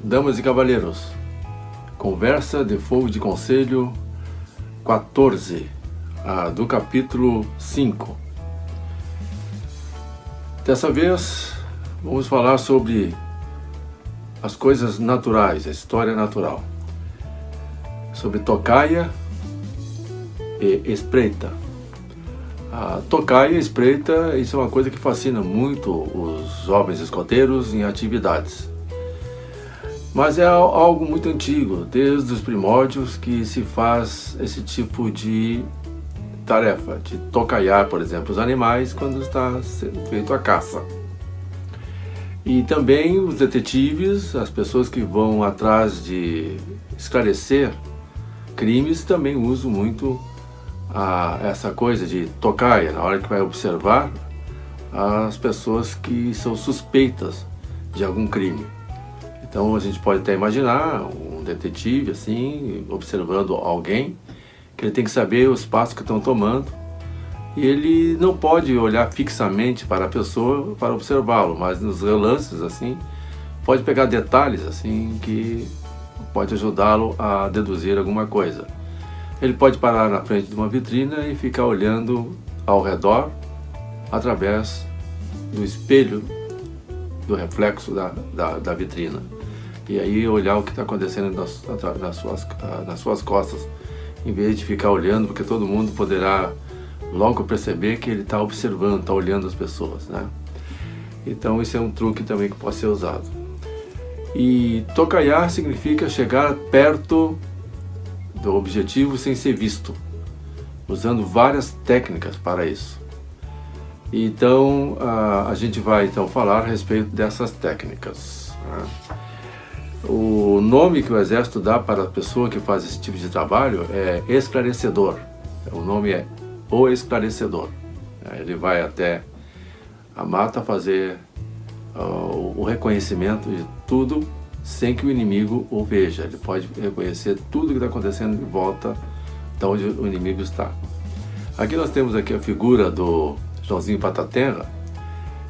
Damas e cavalheiros, conversa de fogo de conselho 14, do capítulo 5. Dessa vez vamos falar sobre as coisas naturais, a história natural, sobre tocaia e espreita. A tocaia e espreita, isso é uma coisa que fascina muito os jovens escoteiros em atividades. Mas é algo muito antigo, desde os primórdios que se faz esse tipo de tarefa, de tocaiar, por exemplo, os animais quando está sendo feita a caça. E também os detetives, as pessoas que vão atrás de esclarecer crimes, também usam muito essa coisa de tocaia, na hora que vai observar as pessoas que são suspeitas de algum crime. Então a gente pode até imaginar um detetive assim, observando alguém, que ele tem que saber os passos que estão tomando, e ele não pode olhar fixamente para a pessoa para observá-lo, mas nos relances assim, pode pegar detalhes assim que pode ajudá-lo a deduzir alguma coisa. Ele pode parar na frente de uma vitrina e ficar olhando ao redor através do espelho, do reflexo da vitrina. E aí olhar o que está acontecendo nas suas costas, em vez de ficar olhando, porque todo mundo poderá logo perceber que ele está observando, está olhando as pessoas, né? Então isso é um truque também que pode ser usado. E tocaiar significa chegar perto do objetivo sem ser visto, usando várias técnicas para isso. Então a gente vai então falar a respeito dessas técnicas, né? O nome que o exército dá para a pessoa que faz esse tipo de trabalho é esclarecedor. O nome é o esclarecedor. Ele vai até a mata fazer o reconhecimento de tudo sem que o inimigo o veja. Ele pode reconhecer tudo que está acontecendo em volta de onde o inimigo está. Aqui nós temos aqui a figura do Joãozinho Pataterra,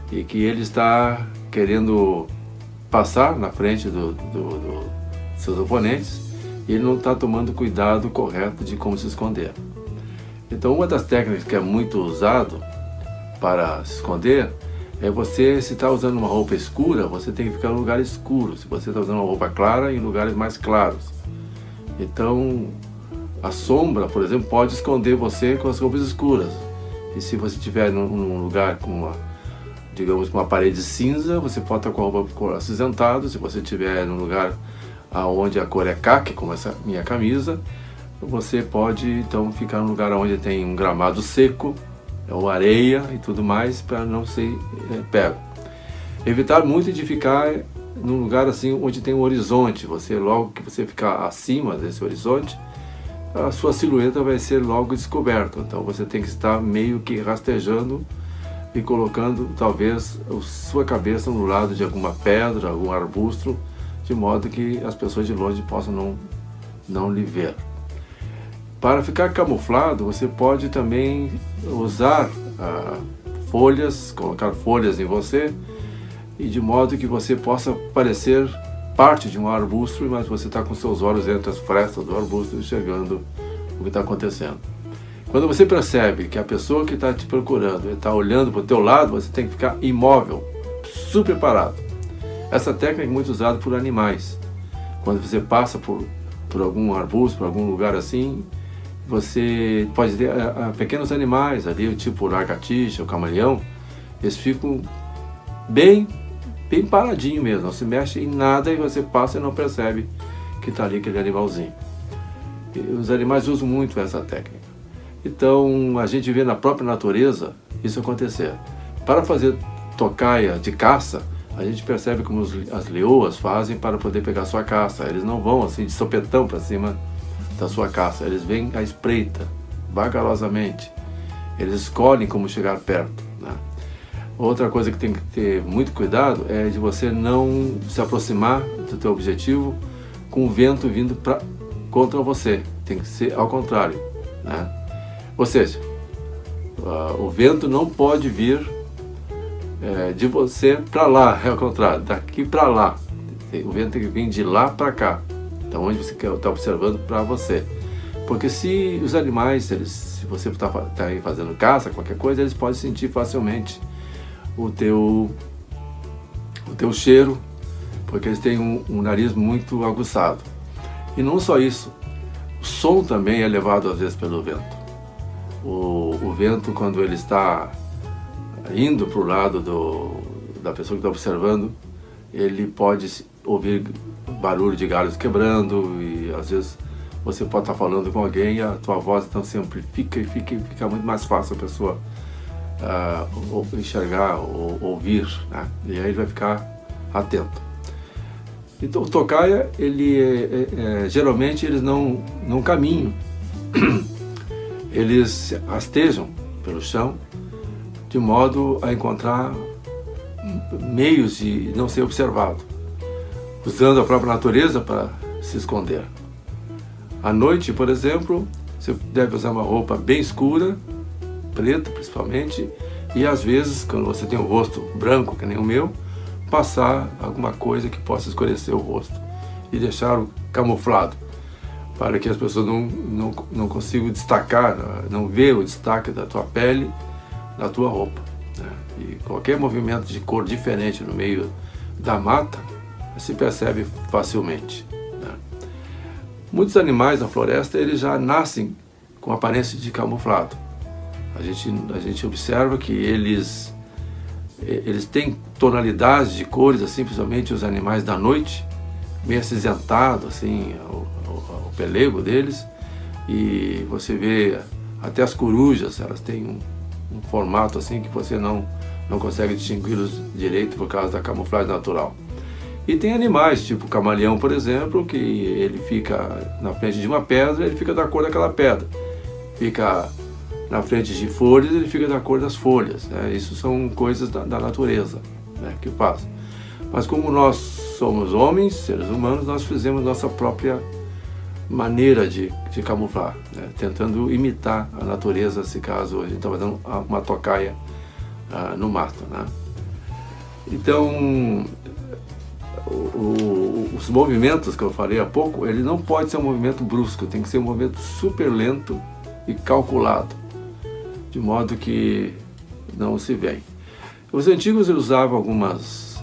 e que ele está querendo passar na frente dos seus oponentes, e ele não está tomando cuidado correto de como se esconder. Então uma das técnicas que é muito usado para se esconder é você, se está usando uma roupa escura, você tem que ficar em um lugar escuro. Se você está usando uma roupa clara, em lugares mais claros. Então a sombra, por exemplo, pode esconder você com as roupas escuras. E se você estiver num lugar com digamos, uma parede cinza, você pode estar com a roupa cor acinzentada. Se você estiver num lugar onde a cor é caque, como essa minha camisa, você pode então ficar num lugar onde tem um gramado seco, ou areia e tudo mais, para não ser pego. Evitar muito de ficar num lugar assim onde tem um horizonte. Logo que você ficar acima desse horizonte, a sua silhueta vai ser logo descoberta. Então você tem que estar meio que rastejando e colocando talvez a sua cabeça no lado de alguma pedra, algum arbusto, de modo que as pessoas de longe possam não lhe ver. Para ficar camuflado, você pode também usar folhas, colocar folhas em você, e de modo que você possa parecer parte de um arbusto, mas você está com seus olhos entre as frestas do arbusto, enxergando o que está acontecendo. Quando você percebe que a pessoa que está te procurando está olhando para o teu lado, você tem que ficar imóvel, super parado. Essa técnica é muito usada por animais. Quando você passa por algum arbusto, por algum lugar assim, você pode ter pequenos animais ali, tipo o lagartixa, o camaleão, eles ficam bem paradinho mesmo, não se mexe em nada, e você passa e não percebe que está ali aquele animalzinho. E os animais usam muito essa técnica. Então a gente vê na própria natureza isso acontecer. Para fazer tocaia de caça, a gente percebe como as leoas fazem para poder pegar sua caça. Eles não vão assim de sopetão para cima da sua caça, eles vêm à espreita, vagarosamente. Eles escolhem como chegar perto, né? Outra coisa que tem que ter muito cuidado é de você não se aproximar do teu objetivo com o vento vindo contra você. Tem que ser ao contrário, né? Ou seja, o vento não pode vir de você para lá, é ao contrário, daqui para lá. O vento tem que vir de lá para cá, então onde você está observando para você. Porque se os animais, se você está aí fazendo caça, qualquer coisa, eles podem sentir facilmente o teu cheiro, porque eles têm um nariz muito aguçado. E não só isso, o som também é levado às vezes pelo vento. O vento, quando ele está indo para o lado da pessoa que está observando, ele pode ouvir barulho de galhos quebrando, e às vezes você pode estar falando com alguém e a tua voz então se amplifica e fica muito mais fácil a pessoa enxergar ou ouvir, né? E aí ele vai ficar atento. Então o tocaia, geralmente eles não caminham, eles rastejam pelo chão de modo a encontrar meios de não ser observado, usando a própria natureza para se esconder. À noite, por exemplo, você deve usar uma roupa bem escura, preta principalmente, e às vezes, quando você tem o rosto branco, que nem o meu, passar alguma coisa que possa escurecer o rosto e deixá-lo camuflado, para que as pessoas não consigam destacar, não ver o destaque da tua pele, da tua roupa, né? E qualquer movimento de cor diferente no meio da mata se percebe facilmente, né? Muitos animais na floresta, eles já nascem com aparência de camuflado. A gente observa que eles têm tonalidades de cores, assim, principalmente os animais da noite, meio acinzentado, assim, o pelego deles, e você vê até as corujas, elas têm um formato assim que você não consegue distingui-los direito por causa da camuflagem natural. E tem animais, tipo o camaleão, por exemplo, que ele fica na frente de uma pedra, ele fica da cor daquela pedra. Fica na frente de folhas, ele fica da cor das folhas, né? Isso são coisas da natureza, né, que faz. Mas como nós somos homens, seres humanos, nós fizemos nossa própria maneira de camuflar, né, tentando imitar a natureza, se caso a gente está fazendo uma tocaia no mato, né? Então, os movimentos que eu falei há pouco, ele não pode ser um movimento brusco, tem que ser um movimento super lento e calculado, de modo que não se vê. Os antigos usavam algumas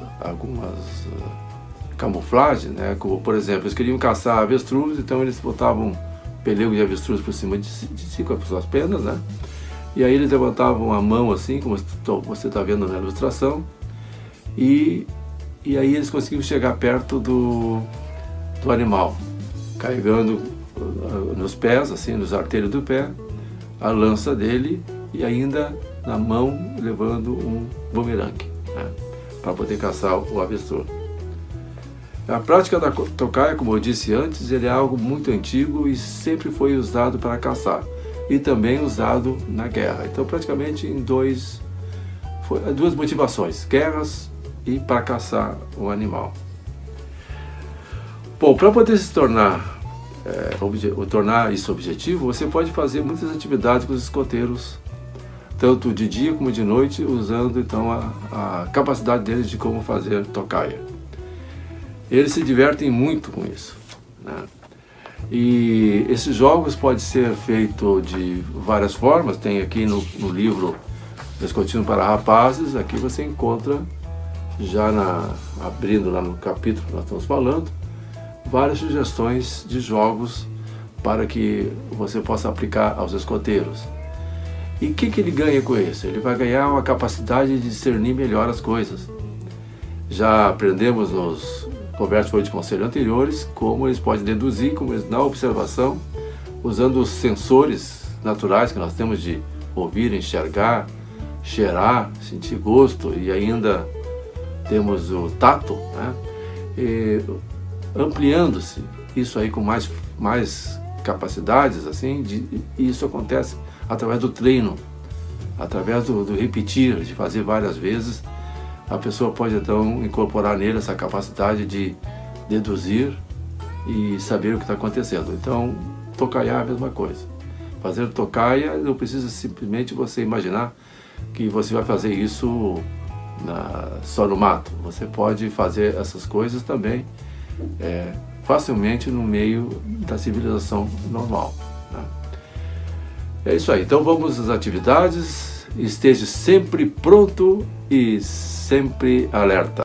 camuflagens, né? Como, por exemplo, eles queriam caçar avestruz, então eles botavam pelego de avestruz por cima de si com as suas penas, né? E aí eles levantavam a mão assim, como você está vendo na ilustração, e aí eles conseguiam chegar perto do animal, carregando nos pés, assim, nos artelhos do pé, a lança dele, e ainda na mão levando um bumerangue, né, para poder caçar o avestruz. A prática da tocaia, como eu disse antes, ele é algo muito antigo e sempre foi usado para caçar e também usado na guerra. Então, praticamente em duas motivações: guerras e para caçar o animal. Bom, para poder se tornar isso objetivo, você pode fazer muitas atividades com os escoteiros, tanto de dia como de noite, usando então a capacidade deles de como fazer tocaia. Eles se divertem muito com isso, né? E esses jogos podem ser feitos de várias formas. Tem aqui no livro Escotismo para Rapazes, aqui você encontra, já abrindo lá no capítulo que nós estamos falando, várias sugestões de jogos para que você possa aplicar aos escoteiros. E o que ele ganha com isso? Ele vai ganhar uma capacidade de discernir melhor as coisas. Já aprendemos nos conversas de conselho anteriores como eles podem deduzir, como eles, na observação, usando os sensores naturais que nós temos de ouvir, enxergar, cheirar, sentir gosto, e ainda temos o tato, né? Ampliando-se isso aí com mais capacidades, assim, e isso acontece através do treino, através do repetir, de fazer várias vezes. A pessoa pode então incorporar nele essa capacidade de deduzir e saber o que está acontecendo. Então, tocaia é a mesma coisa. Fazer tocaia não precisa simplesmente você imaginar que você vai fazer isso só no mato. Você pode fazer essas coisas também facilmente no meio da civilização normal, né? É isso aí. Então vamos às atividades. Esteja sempre pronto e sempre alerta.